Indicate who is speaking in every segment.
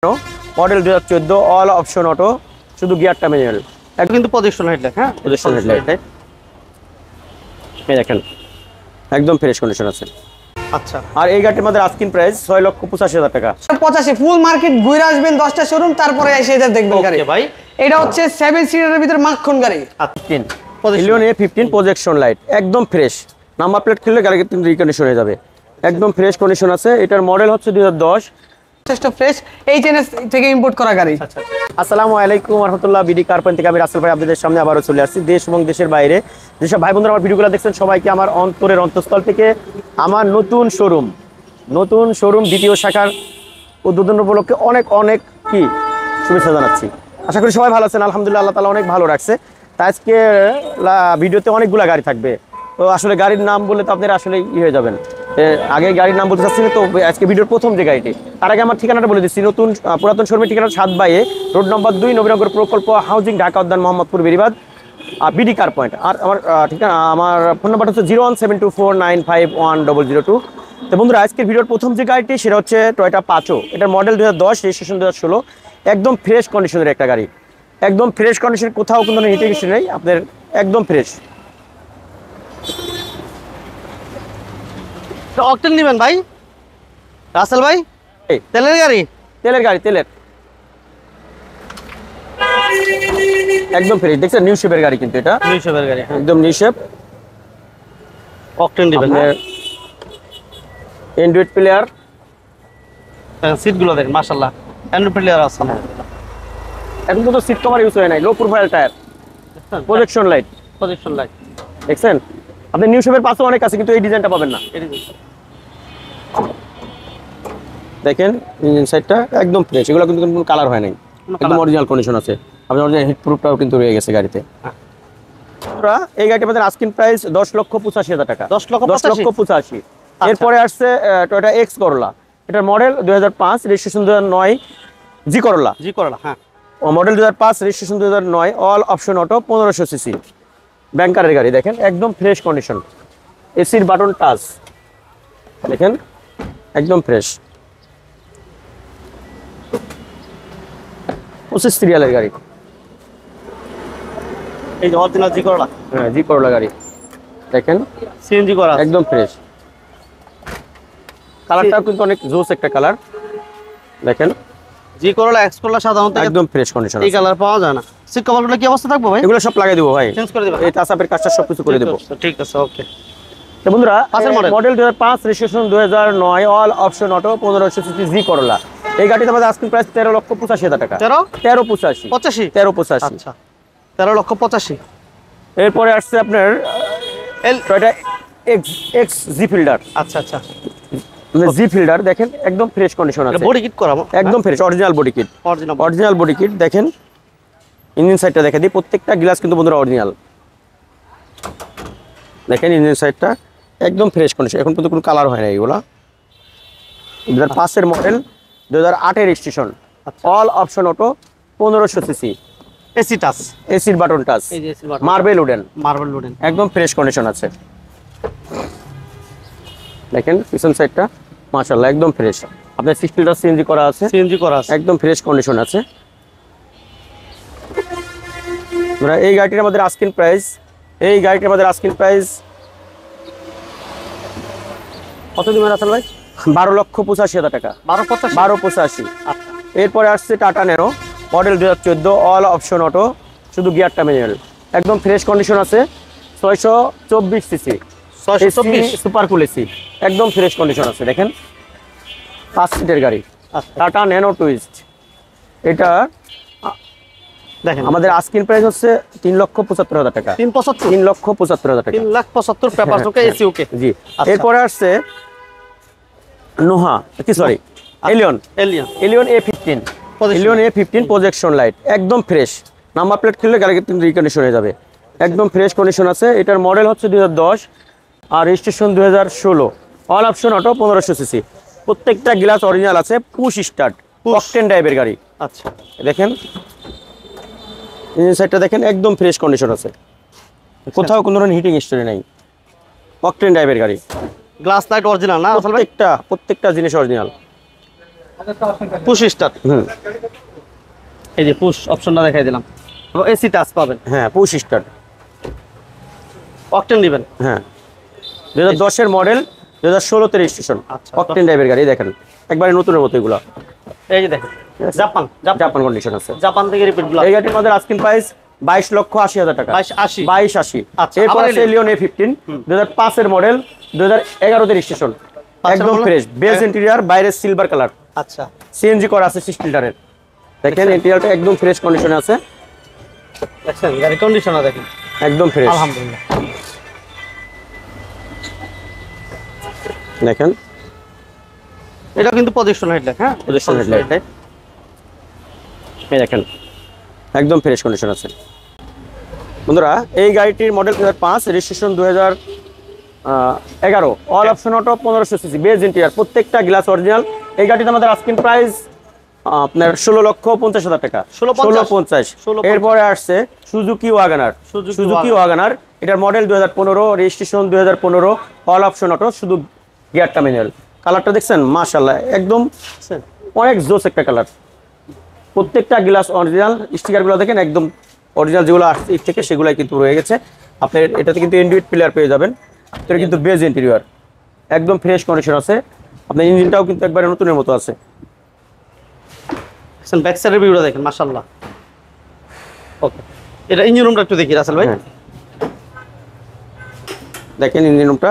Speaker 1: Model 2014 all option auto, শুধু গিয়ারটা manual.
Speaker 2: একদম কিন্তু প্রজেকশন হেডলাইট। হ্যাঁ,
Speaker 1: প্রজেকশন হেডলাইট। এই দেখেন একদম ফ্রেশ কন্ডিশন আছে।
Speaker 2: আচ্ছা,
Speaker 1: আর এই গাড়ির মধ্যে আস্কিং প্রাইস 6,85,000 টাকা।
Speaker 3: 85 ফুল মার্কেট ঘুরে আসবেন 10টা শোরুম, তারপরে এসে এটা দেখবেন গাড়ি।
Speaker 2: ভাই
Speaker 3: এটা হচ্ছে 7 সিটারের ভিতর মাখন গাড়ি।
Speaker 1: 15 ইলিয়ন A15 প্রজেকশন লাইট, একদম ফ্রেশ। নাম্বার প্লেট খুললে গাড়ি কিন্তু রিকন্ডিশন হয়ে যাবে, একদম ফ্রেশ কন্ডিশন আছে। এটার মডেল হচ্ছে 2010,
Speaker 3: যথেষ্ট ফ্রেশ, এইচএনএস থেকে ইম্পোর্ট করা গাড়ি।
Speaker 1: আসসালামু আলাইকুম ওয়া রাহমাতুল্লাহ। বিডি কার পয়েন্ট থেকে আমি রাসেল ভাই আপনাদের সামনে আবারও চলে আসছি। দেশ এবং দেশের বাইরে যেসব ভাই বন্ধুরা আমার ভিডিওগুলো দেখছেন, সবাইকে আমার অন্তরের অন্তঃস্থল থেকে আমার নতুন শোরুম দ্বিতীয় শাখার উদ্বোধন উপলক্ষে অনেক অনেক কি শুভেচ্ছা জানাচ্ছি। আশা করি সবাই ভালো আছেন। আলহামদুলিল্লাহ, আল্লাহ তাআলা অনেক ভালো রাখছে। তাই আজকে ভিডিওতে অনেকগুলো গাড়ি থাকবে। তো আসলে গাড়ির নাম বললে তো আপনারা আসলে হয়ে যাবেন। আগে গাড়ির নাম বলতে চাচ্ছি না, তো আজকে ভিডিওর প্রথম যে গাড়িটি, তার আগে আমার ঠিকানাটা বলে দিচ্ছি। পুরাতন শোরুমের ঠিকানা 7 বাইয়ে রোড নম্বর 2, নবীনগর প্রকল্প housing, Dhaka Udyan, Mohammadpur, Beribadh, BD car point. আর আমার ঠিকানা, আমার ফোন নাম্বারটা হচ্ছে 01724951002। তো বন্ধুরা, আজকের ভিডিওর প্রথম যে গাড়িটি সেটা হচ্ছে টয়োটা পাচো। এটার মডেল 2010, রেজিস্ট্রেশন 2016। একদম ফ্রেশ কন্ডিশনের একটা গাড়ি, একদম ফ্রেশ কন্ডিশন, কোথাও কোনো হিটিং ইস্যু নেই আপনার, একদম ফ্রেশ।
Speaker 2: অকটেন নেবেন ভাই রাসেল ভাই? তেলের গাড়ি,
Speaker 1: তেলের একদম ফ্রেশ। দেখছেন নিউ শেপের গাড়ি, কিন্তু এটা
Speaker 2: নিউ শেপের গাড়ি,
Speaker 1: একদম নিউ শেপ।
Speaker 2: অকটেন দিবেন,
Speaker 1: অ্যান্ড্রয়েড প্লেয়ার,
Speaker 2: সিটগুলো দেখেন মাশাআল্লাহ, অ্যান্ড্রয়েড প্লেয়ার আছে।
Speaker 1: এখন তো সিট কভার ইউজ হয় নাই, low profile tyre, projection light দেখছেন। আপনি নিউ শেপের পাশে অনেক আছে, কিন্তু এই ডিজাইনটা পাবেন না। দেখেন ইঞ্জিন সাইডটা একদম ফ্রেশ, এগুলো কিন্তু কোনো কালার হয় নাই, একদম অরিজিনাল কন্ডিশন আছে। আপনার অরিজিনাল হিট প্রুফটাও কিন্তু রয়ে গেছে গাড়িতে। আমরা এই গাড়িটা আমাদের আস্কিং প্রাইস 10,85,000 টাকা। 10,85,000। এরপরে আসছে টয়োটা এক্স করলা। এটার মডেল 2005, রেজিস্ট্রেশন 2009, জি করলা।
Speaker 2: হ্যাঁ,
Speaker 1: model 2005, registration 2009, all option auto, 1500 CC, ব্যাংকারের গাড়ি। দেখেন একদম ফ্রেশ কন্ডিশন, এসির বাটন টাচ দেখেন একদম ফ্রেশ। 25 সিরিয়ালের গাড়ি,
Speaker 2: এই যে অরিজিনাল জি করলা।
Speaker 1: হ্যাঁ, জি করলা গাড়ি দেখেন,
Speaker 2: সিএনজি করা,
Speaker 1: একদম ফ্রেশ। কালারটাও কিন্তু অনেক জোস একটা কালার দেখেন।
Speaker 2: জি করলা, এক্স করলা সাধারণত
Speaker 1: একদম ফ্রেশ কন্ডিশন,
Speaker 2: এই কালার পাওয়া যায় না। সিট কভারগুলো কি অবস্থা থাকবে ভাই?
Speaker 1: এগুলো সব লাগাই দেবো ভাই,
Speaker 2: চেঞ্জ করে দিবেন?
Speaker 1: এই টাচআপের কাজটা সবকিছু করে দেবো।
Speaker 2: ঠিক আছে, ওকে।
Speaker 1: তো বন্ধুরা,
Speaker 2: পাঁচের
Speaker 1: model 2005, registration 2009, all option auto, 1500 CC, G Corolla. এই গাড়িটা আমাদের আস্কিং প্রাইস 13,85,000 টাকা। 13,85,000।
Speaker 2: আচ্ছা, 13,85,000।
Speaker 1: এরপরে আসছে আপনার টয়োটা এক্স জি ফিল্ডার।
Speaker 2: আচ্ছা,
Speaker 1: জি ফিল্ডার দেখেন একদম ফ্রেশ কন্ডিশন আছে,
Speaker 2: বডি কিট করাবো,
Speaker 1: একদম fresh, original body kit, original body kit. দেখেন ইঞ্জিন সাইডটা দেখে দিই, প্রত্যেকটা গ্লাস কিন্তু বন্ধুরা অরিজিনাল। দেখেন ইঞ্জিন সাইডটা একদম ফ্রেশ কন্ডিশন, এখন পর্যন্ত কোনো কালার হয় না। এগুলা 2005 এর মডেল, 2008 এর registration, all option auto, 1500 CC,
Speaker 2: AC touch,
Speaker 1: এসির বাটন টাচ,
Speaker 2: এই যে এসি বাটন,
Speaker 1: মার্বেল উডেন, একদম ফ্রেশ কন্ডিশন আছে। দেখেন পিছন সাইডটা মাশাআল্লাহ একদম ফ্রেশ। আপনার 6 লিটার সিএনজি করা আছে, একদম ফ্রেশ কন্ডিশন আছে। আমরা এই গাড়িটির আমাদের আস্কিং প্রাইস, কত দিবেন রাসেল ভাই? 12,85,000 টাকা। 12,85,000। এরপরে আসছে tata nano, model 2014, all option auto, শুধু গিয়ারটা ম্যানুয়াল, একদম ফ্রেশ কন্ডিশন আছে। 624 সিসি, 624 সুপার কুল এসি, একদম ফ্রেশ কন্ডিশন আছে। দেখেন 5 সিটের গাড়ি, টাটা ন্যানো টুইস্ট। এটা
Speaker 2: দেখেন
Speaker 1: আমাদের আস্কিং প্রাইস হচ্ছে 3,75,000 টাকা। 3,75,000 টাকা।
Speaker 2: 3,75,000 পেপারস ওকে, এসি ওকে,
Speaker 1: জি। এরপরে আসছে নোহা, কি sorry Allion A15, Allion A15 projection light, একদম ফ্রেশ। নাম্বার প্লেট খুললে গাড়ি কিন্তু রিকন্ডিশন হয়ে যাবে, একদম ফ্রেশ কন্ডিশন আছে। এটার মডেল হচ্ছে 2010, আর registration 2016, all option auto, 1500 CC, প্রত্যেকটা গ্লাস অরিজিনাল আছে, পুশ স্টার্ট, অকটেন ড্রাইভের গাড়ি।
Speaker 2: আচ্ছা,
Speaker 1: দেখেন ইঞ্জিন সাইডটা দেখেন একদম ফ্রেশ কন্ডিশন আছে, কোথাও কোনো ধরনের হিটিং হিস্টরি নাই, অকটেন ড্রাইভের গাড়ি।
Speaker 2: গ্লাস লাইট অরিজিনাল না?
Speaker 1: প্রত্যেকটা জিনিস অরিজিনাল।
Speaker 2: পুশ স্টার্ট,
Speaker 1: হুম
Speaker 2: এই যে পুশ অপশনটা দেখাই দিলাম। এসি টাচ পাবেন,
Speaker 1: হ্যাঁ পুশ স্টার্ট,
Speaker 2: অকটেন দিবেন।
Speaker 1: হ্যাঁ 2010-এর মডেল, 2016-তে রেজিস্ট্রেশন,
Speaker 2: আচ্ছা,
Speaker 1: অকটেন টাইপের গাড়ি দেখেন, একবারে নতুনের মতো এগুলো।
Speaker 2: এই যে দেখেন জাপান,
Speaker 1: জাপান কন্ডিশন আছে।
Speaker 2: জাপান থেকে রিপিট গুলো।
Speaker 1: এই গাড়ির মধ্যে আস্কিং প্রাইস 22,80,000 টাকা।
Speaker 2: 22,80
Speaker 1: 22,80।
Speaker 2: আচ্ছা,
Speaker 1: এরপর
Speaker 2: আবার
Speaker 1: আছে লিওন A15, 2005-এর মডেল, 2011-তে রেজিস্ট্রেশন, একদম
Speaker 2: model?
Speaker 1: ফ্রেশ, বেজ ইন্টেরিয়র, বাইরে সিলভার কালার,
Speaker 2: আচ্ছা,
Speaker 1: সিএনজি করা আছে 6 লিটারের। দেখেন ইন্টেরিয়রটা একদম ফ্রেশ কন্ডিশনে আছে,
Speaker 2: দেখছেন গাড়ি কন্ডিশনার দেখেন,
Speaker 1: একদম ফ্রেশ।
Speaker 2: আলহামদুলিল্লাহ।
Speaker 1: দেখেন
Speaker 2: এটা কিন্তু প্রজেকশন হেডলাইট, হ্যাঁ
Speaker 1: প্রজেকশন হেডলাইট, এই দেখেন একদম ফ্রেশ কন্ডিশন আছে। বন্ধুরা এই গাড়িটির model 2005, registration 2011, all option auto, 1500 CC, beige interior, প্রত্যেকটা গ্লাস অরিজিনাল। এই গাড়িতে আমাদের আস্কিং প্রাইস আপনার 16,50,000 টাকা।
Speaker 2: 16,50,000
Speaker 1: 16,50,000। এরপরে আসছে সুজুকি ওয়াগনার, সুজুকি ওয়াগনার, এটার model 2015, registration 2015, all option auto, শুধু গিয়ারটা ম্যানুয়াল। কালারটা দেখছেন মাশাআল্লাহ, একদম অনেক জোস একটা কালার, প্রত্যেকটা গ্লাস অরিজিনাল, স্টিকারগুলো দেখেন একদম অরিজিনাল, যেগুলো আসছে ঈদ থেকে সেগুলাই কিন্তু রয়ে গেছে। আপনার এটাতে কিন্তু এন্ড্রয়েড প্লেয়ার পেয়ে যাবেন। এটা কিন্তু বেজ ইন্টেরিয়র, একদম ফ্রেশ কন্ডিশন আছে। আপনার ইঞ্জিনটাও কিন্তু একবারে নতুনের মতো আছে।
Speaker 2: ব্যাক সাইডের ভিউটা দেখেন মাশাআল্লাহ। ওকে, এটা ইঞ্জিন রুমটা একটু দেখি রাসেল ভাই।
Speaker 1: হ্যাঁ। দেখেন ইঞ্জিন রুমটা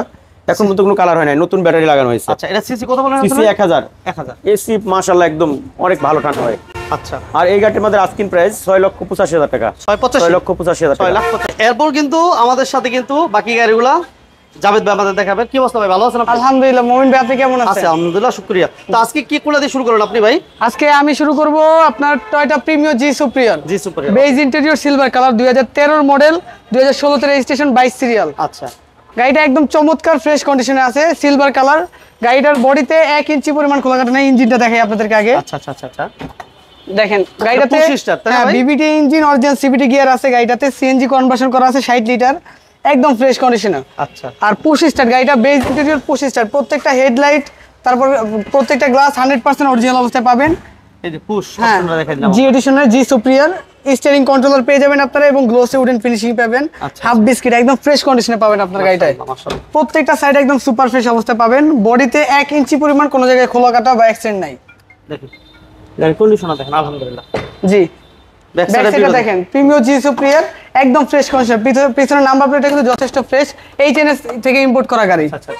Speaker 1: এখন পর্যন্ত কোনো কালার হয় নাই, নতুন ব্যাটারি লাগানো হয়েছে।
Speaker 2: আচ্ছা, এটা সিসি কত বলেন?
Speaker 1: সিসি 1000।
Speaker 2: 1000।
Speaker 1: এসি মাশাআল্লাহ একদম অনেক ভালো ঠান্ডা হয়।
Speaker 2: আচ্ছা,
Speaker 1: আর এই গাড়ির মধ্যে আস্কিং প্রাইস 6,85,000 টাকা।
Speaker 2: 6,85,000
Speaker 1: 6,85,000 টাকা।
Speaker 2: এরপর কিন্তু আমাদের সাথে কিন্তু বাকি গাড়িগুলা জাভেদ ভাই আমাদের দেখাবেন। কি অবস্থা ভাই, ভালো আছেন আপনি?
Speaker 3: আলহামদুলিল্লাহ। মোমিন ভাই আপনি কেমন আছেন?
Speaker 2: আচ্ছা, আলহামদুলিল্লাহ, শুকরিয়া। তো আজকে কি কোলা দিয়ে শুরু করেন আপনি ভাই?
Speaker 3: আজকে আমি শুরু করব আপনার Toyota Premio G superior,
Speaker 2: G super.
Speaker 3: Beige interior, silver colour, 2013 model, 2016 তে রেজিস্ট্রেশন, 22 সিরিয়াল।
Speaker 2: আচ্ছা,
Speaker 3: গাড়িটা একদম চমৎকার ফ্রেশ কন্ডিশনে আছে, সিলভার কালার। গাড়িটার বডিতে 1 ইঞ্চি পরিমাণ খোলাকাটা নেই। ইঞ্জিনটা দেখাই আপনাদেরকে আগে।
Speaker 2: আচ্ছা, আচ্ছা, আচ্ছা, আচ্ছা।
Speaker 3: দেখেন গাড়িটাতে
Speaker 2: পুশ স্টার্ট, তাই না ভাই?
Speaker 3: BBT engine, original CVT gear আছে গাড়িটাতে, সিএনজি কনভার্সন করা আছে 60 লিটার, একদম ফ্রেশ কন্ডিশনে।
Speaker 2: আচ্ছা,
Speaker 3: আর পুশ স্টার্ট, গাড়িটা বেজ ইন্টেরিয়র পুশ স্টার্ট, প্রত্যেকটা হেডলাইট, তারপর প্রত্যেকটা গ্লাস 100% অরিজিনাল অবস্থায় পাবেন।
Speaker 2: এই যে পুশ
Speaker 3: হ্যাঁ,
Speaker 2: অপশনটা দেখেন না।
Speaker 3: জি এডিশনের জি সুপ্রিয়র, স্টিয়ারিং কন্ট্রোলার পেয়ে যাবেন আপনারা, এবং গ্লোসে উডেন ফিনিশিং পাবেন।
Speaker 2: আচ্ছা,
Speaker 3: হাফ বিস্কিট একদম ফ্রেশ কন্ডিশনে পাবেন আপনার গাড়িটায়।
Speaker 2: মাশাআল্লাহ।
Speaker 3: প্রত্যেকটা সাইড একদম সুপার ফ্রেশ অবস্থায় পাবেন। বডিতে 1 ইঞ্চি পরিমাণ কোনো জায়গায় খোলা কাটা বা অ্যাক্সিডেন্ট নাই।
Speaker 2: দেখেন গাড়ি কন্ডিশন দেখেন আলহামদুলিল্লাহ।
Speaker 3: জি
Speaker 2: ব্যাক
Speaker 3: ব্যাক সাইডে দেখেন প্রিমিও জি সুপ্রিয়র, একদম ফ্রেশ কন্ডিশন। পিছনের নাম্বার প্লেটটা কিন্তু যথেষ্ট ফ্রেশ, এইচএনএস থেকে ইম্পোর্ট করা গাড়ি।
Speaker 2: আচ্ছা,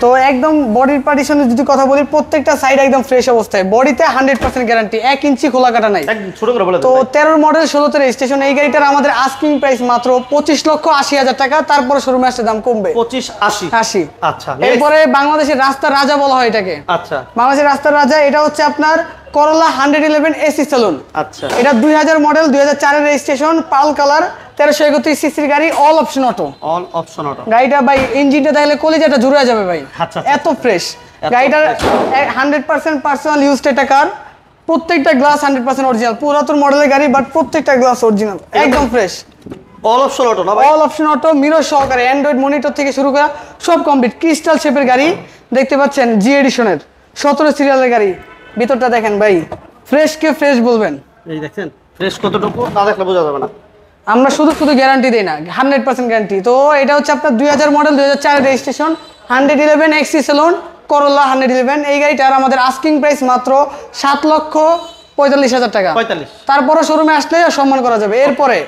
Speaker 3: তো একদম বডির পার্টিশনের যদি কথা বলি, প্রত্যেকটা সাইড একদম ফ্রেশ অবস্থায়, বডিতে 100% গ্যারান্টি, 1 ইঞ্চি খোলা কাটা নাই।
Speaker 2: একদম ছোট করে বলে
Speaker 3: তো
Speaker 2: দেন ভাই।
Speaker 3: 13 মডেল, 16 তে রেজিস্ট্রেশন। এই গাড়িটার আমাদের আস্কিং প্রাইস মাত্র 25,80,000 টাকা। তারপরে শোরুমে আসলে দাম কমবে
Speaker 2: 25,80।
Speaker 3: 80।
Speaker 2: আচ্ছা,
Speaker 3: এরপরে বাংলাদেশের রাস্তার রাজা বলা হয় এটাকে।
Speaker 2: আচ্ছা,
Speaker 3: বাংলাদেশের রাস্তার রাজা, এটা হচ্ছে আপনার করোলা 111 এসি সেলুন।
Speaker 2: আচ্ছা।
Speaker 3: এটা 2000 মডেল, 2004 এর রেজিস্ট্রেশন, পাল কালার, 1331 সিসির গাড়ি, all option auto.
Speaker 2: All option auto.
Speaker 3: গাড়িটা ভাই ইঞ্জিনটা দেখলে কলিজাটা জুড়ে যাবে ভাই,
Speaker 2: আচ্ছা,
Speaker 3: এত ফ্রেশ। গাড়িটার 100% পার্সোনাল ইউজ একটা কার, প্রত্যেকটা গ্লাস 100% অরিজিনাল। পুরাতন মডেলের গাড়ি, বাট প্রত্যেকটা গ্লাস অরিজিনাল, একদম ফ্রেশ।
Speaker 2: অল অপশন অটো না ভাই?
Speaker 3: অল অপশন অটো, মিরর সহকারে, অ্যান্ড্রয়েড মনিটর থেকে শুরু করা সব কমপ্লিট। ক্রিস্টাল শেপের গাড়ি দেখতে পাচ্ছেন, জি এডিশনের, 17 সিরিয়ালের গাড়ি। ভিতরটা দেখেন ভাই, ফ্রেশ কে ফ্রেশ বলবেন।
Speaker 2: এই দেখেন ফ্রেশ কতটুকু, না দেখলে বোঝা যাবে না।
Speaker 3: আমরা শুধু গ্যারান্টি দেই না, 100% গ্যারান্টি। তো এটা হচ্ছে আপনার 2000 মডেল, 2004 রেজিস্ট্রেশন, 111 এক্সি সেলুন, করোলা 111। এই গাড়িটার আমাদের আস্কিং প্রাইস মাত্র 7,45,000 টাকা।
Speaker 2: 45।
Speaker 3: তারপরে শোরুমে আসলে সম্মান করা যাবে। এরপরে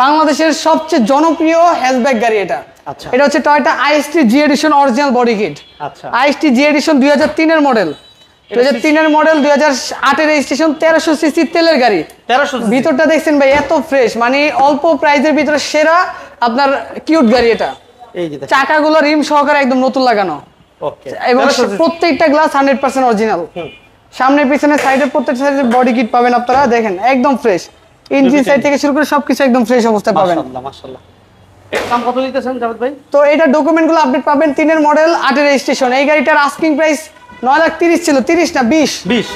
Speaker 3: বাংলাদেশের সবচেয়ে জনপ্রিয় হ্যাচব্যাক গাড়ি এটা।
Speaker 2: আচ্ছা।
Speaker 3: এটা হচ্ছে টয়োটা আইএসটি জি এডিশন অরিজিনাল বডি কিট।
Speaker 2: আচ্ছা।
Speaker 3: আইএসটি জি এডিশন 2003 এর মডেল, 2003 এর মডেল, 2008 এর রেজিস্ট্রেশন, 1300 সিসি তেলের গাড়ি।
Speaker 2: 1300।
Speaker 3: ভিতরটা দেখছেন ভাই, এত ফ্রেশ, মানে অল্প প্রাইজের ভিতরে সেরা আপনার কিউট গাড়ি এটা।
Speaker 2: এই যে দেখেন।
Speaker 3: চাকাগুলো রিম সহকারে একদম নতুন লাগানো,
Speaker 2: ওকে।
Speaker 3: এবং প্রত্যেকটা গ্লাস 100% অরিজিনাল। সামনে পিছনে সাইডে প্রত্যেকটা সাইডে বডি কিট পাবেন আপনারা, দেখেন একদম ফ্রেশ। ইঞ্জিন সাইড থেকে শুরু করে সবকিছু একদম ফ্রেশ অবস্থায় পাবেন।
Speaker 2: মাশাআল্লাহ, মাশাআল্লাহ। এর দাম কত দিতেছেন জাভেদ ভাই?
Speaker 3: তো এটা ডকুমেন্টগুলো আপডেট পাবেন। 3 এর মডেল, 8 এর রেজিস্ট্রেশন। এই গাড়িটার আস্কিং প্রাইস 9,30,000 ছিল, 30 না 20,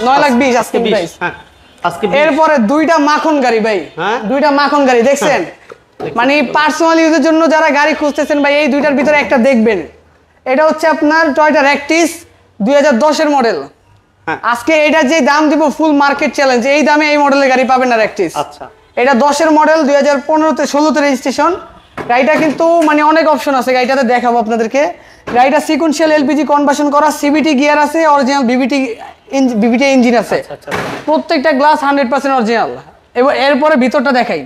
Speaker 3: 9,20,000 আস্কিং প্রাইস।
Speaker 2: হ্যাঁ, আজকে 20।
Speaker 3: এরপরে দুইটা মাখন গাড়ি ভাই,
Speaker 2: হ্যাঁ?
Speaker 3: দুইটা মাখন গাড়ি দেখছেন, মানে পার্সোনাল ইউজের জন্য যারা গাড়ি খুঁজতেছেন ভাই, এই দুইটার ভিতরে একটা দেখবেন। এটা হচ্ছে আপনার টয়োটা র্যাকটিস, 2010 এর মডেল,
Speaker 2: হ্যাঁ।
Speaker 3: আজকে এটা যে দাম দিব ফুল মার্কেট চ্যালেঞ্জ, এই দামে এই মডেলের গাড়ি পাবেন না র্যাকটিস।
Speaker 2: আচ্ছা
Speaker 3: এটা 10-এর মডেল, 2015-16 রেজিস্ট্রেশন। গাড়িটা কিন্তু মানে অনেক অপশন আছে, গাড়িটাতে দেখাবো আপনাদেরকে। গাড়িটা সিকোয়েন্সিয়াল এলপিজি কনভার্সন করা, সিবিটি গিয়ার আছে, অরিজিনাল বিবিটি ইঞ্জিন আছে।
Speaker 2: আচ্ছা
Speaker 3: প্রত্যেকটা গ্লাস 100% অরিজিনাল। এবং এরপরে ভিতরটা দেখাই।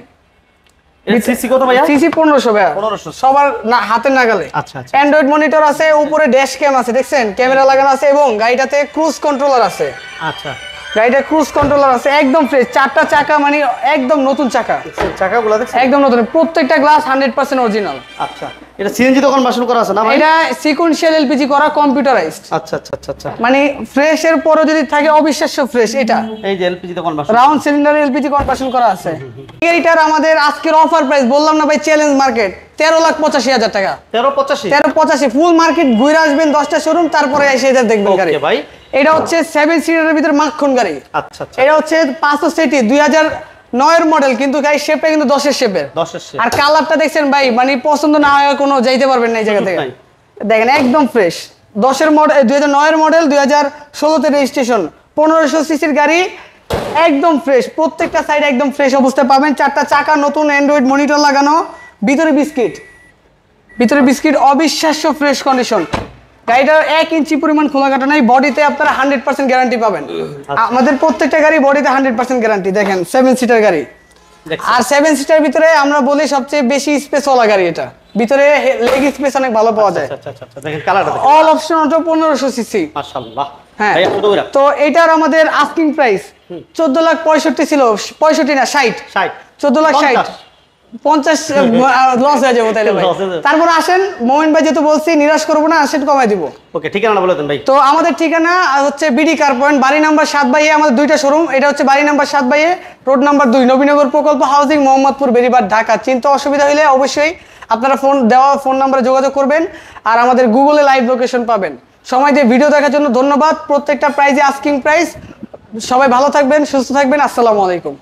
Speaker 2: সিসি কত ভাইয়া?
Speaker 3: সিসি 1500 ভাইয়া,
Speaker 2: 1500
Speaker 3: সবার না হাতের নাগালে।
Speaker 2: আচ্ছা আচ্ছা
Speaker 3: অ্যান্ড্রয়েড মনিটর আছে, উপরে ড্যাশ ক্যাম আছে, দেখছেন ক্যামেরা লাগানো আছে, এবং গাড়িটাতে ক্রুজ কন্ট্রোলার আছে।
Speaker 2: আচ্ছা
Speaker 3: গাড়িটা ক্রুজ কন্ট্রোলার আছে, একদম ফ্রেশ। 4টা চাকা মানে একদম নতুন চাকা,
Speaker 2: চাকাগুলো দেখছেন
Speaker 3: একদম নতুন। প্রত্যেকটা গ্লাস 100% অরিজিনাল।
Speaker 2: আচ্ছা এটা সিএনজি দোকান বাসন করা আছে না ভাই?
Speaker 3: এটা সিকোয়েন্সিয়াল এলপিজি করা, কম্পিউটারাইজড।
Speaker 2: আচ্ছা আচ্ছা আচ্ছা আচ্ছা
Speaker 3: মানে ফ্রেশ এর পরে যদি থাকে অবিশ্বাস্য ফ্রেশ। এটা
Speaker 2: এই যে এলপিজি দোকান বাসন
Speaker 3: রাউন্ড সিলিন্ডার এলপিজি কনভার্সন করা আছে। এটার আমাদের আজকের অফার প্রাইস বললাম না ভাই, চ্যালেঞ্জ মার্কেট, 13,85,000 টাকা।
Speaker 2: 1385
Speaker 3: 1385 ফুল মার্কেট ঘুরে আসবেন 10টা শোরুম, তারপরে এসে এটা দেখবেন গাড়ি।
Speaker 2: ওকে ভাই
Speaker 3: এটা হচ্ছে 7 সিটারের ভিতরে মাখন গাড়ি।
Speaker 2: আচ্ছা আচ্ছা
Speaker 3: এটা হচ্ছে 500 সিটি 2009 এর মডেল, কিন্তু গাড়ির শেপটা কিন্তু 10-এর শেপের।
Speaker 2: 10-এর শেপ
Speaker 3: আর কালারটা দেখছেন ভাই, মানে পছন্দ না হয় কোনো যাইতে পারবেন না এই জায়গা থেকে।
Speaker 2: নাই।
Speaker 3: দেখেন একদম ফ্রেশ, 10-এর মডেল, 2009 এর মডেল, 2016 রেজিস্ট্রেশন, 1500 সিসির গাড়ি, একদম ফ্রেশ। প্রত্যেকটা সাইড একদম ফ্রেশ অবস্থায় পাবেন। 4টা চাকা নতুন, অ্যান্ড্রয়েড মনিটর লাগানো, ভিতরে বিস্কিট, অবিশ্বাস্য ফ্রেশ কন্ডিশন। গাড়িটার 1 ইঞ্চি পরিমাণ খোলা কাটা নাই। বডিতে আপনারা 100% গ্যারান্টি পাবেন। আমাদের প্রত্যেকটা গাড়ি বডিতে 100% গ্যারান্টি। দেখেন 7 সিটার গাড়ি,
Speaker 2: দেখছেন?
Speaker 3: আর 7 সিটার ভিতরে আমরা বলি সবচেয়ে বেশি স্পেস ওয়ালা গাড়ি এটা। ভিতরে লেগ স্পেস অনেক ভালো পাওয়া যায়।
Speaker 2: আচ্ছা আচ্ছা আচ্ছা দেখেন কালারটা দেখেন
Speaker 3: অল অপশন অটো, 1500 সিসি।
Speaker 2: মাশাআল্লাহ
Speaker 3: হ্যাঁ।
Speaker 2: ভাই কত করে?
Speaker 3: তো এটার আমাদের আস্কিং প্রাইস 14,65,000 ছিল, 65 না 60,
Speaker 2: 60
Speaker 3: 14,60,000 50 লস হয়ে যাবো তাইলে ভাই।
Speaker 2: Loss হয়ে যাবে।
Speaker 3: তারপর আসেন, মোমিন ভাই যেহেতু বলছি নিরাশ করবো না, আসেন কমাই দিব।
Speaker 2: ওকে ঠিকানাটা বলে দেন ভাই।
Speaker 3: তো আমাদের ঠিকানা হচ্ছে বিডি কার পয়েন্ট, বাড়ি নাম্বার 7 বাইয়ে, আমাদের 2টা শোরুম। এটা হচ্ছে বাড়ি নাম্বার 7 বাইয়ে, রোড নাম্বার 2, নবীনগর প্রকল্প হাউজিং, মোহাম্মদপুর, বেরিবাদ, ঢাকা। চিন্তা অসুবিধা হলে অবশ্যই আপনারা ফোন নাম্বারে যোগাযোগ করবেন, আর আমাদের গুগলে লাইভ লোকেশন পাবেন। সময় দিয়ে ভিডিও দেখার জন্য ধন্যবাদ। প্রত্যেকটা প্রাইজে আস্কিং প্রাইস। সবাই ভালো থাকবেন, সুস্থ থাকবেন। আসসালামু আলাইকুম।